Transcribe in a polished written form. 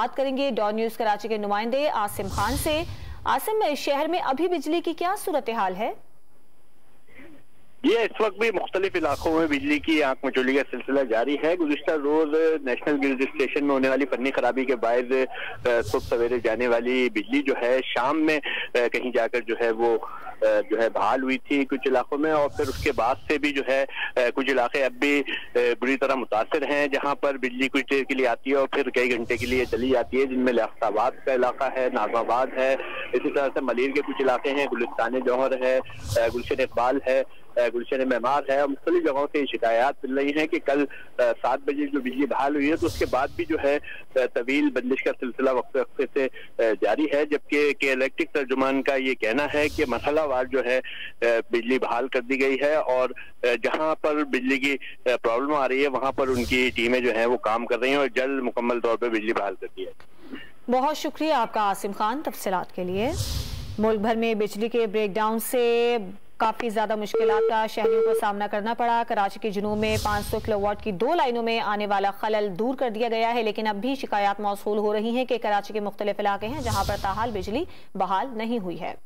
बात करेंगे don news Karachi के नुमाइंदे आसिम खान से। आसिम, शहर में अभी बिजली की क्या सूरत हाल है? ये इस वक्त भी मुख्तलिफ इलाकों में बिजली की आंख मचोली का सिलसिला जारी है। गुज़िश्ता रोज नेशनल ग्रिड स्टेशन में होने वाली फन्नी खराबी के बायस सुबह सवेरे जाने वाली बिजली जो है शाम में कहीं जाकर जो है वो बहाल हुई थी कुछ इलाकों में, और फिर उसके बाद से भी जो है कुछ इलाके अब भी बुरी तरह मुतासर हैं, जहां पर बिजली कुछ देर के लिए आती है और फिर कई घंटे के लिए चली जाती है, जिनमें लियाकताबाद का इलाका है, नाज़माबाद है, इसी तरह से मलीर के कुछ इलाके हैं, गुलिस्तान जौहर है, गुलशन इकबाल है, गुलशन मेमार है। और मुख्तलिफ जगहों से शिकायत मिल रही हैं कि कल 7 बजे जो बिजली बहाल हुई है तो उसके बाद भी जो है तवील बंदिश का सिलसिला वक्फे से जारी है, जबकि इलेक्ट्रिक तर्जुमान का ये कहना है कि मरहलावार जो है बिजली बहाल कर दी गई है और जहां पर बिजली की प्रॉब्लम आ रही है वहां पर उनकी टीमें जो है वो काम कर रही हैं और जल्द मुकम्मल तौर पर बिजली बहाल कर दी है। बहुत शुक्रिया आपका आसिम खान तफसीलात के लिए। मुल्क भर में बिजली के ब्रेकडाउन से काफ़ी ज़्यादा मुश्किलात का शहरियों को सामना करना पड़ा। कराची के जुनूब में 500 किलोवाट की 2 लाइनों में आने वाला खलल दूर कर दिया गया है, लेकिन अब भी शिकायत मौसूल हो रही हैं कि कराची के मुख्तलिफ इलाके हैं जहां पर ताहाल बिजली बहाल नहीं हुई है।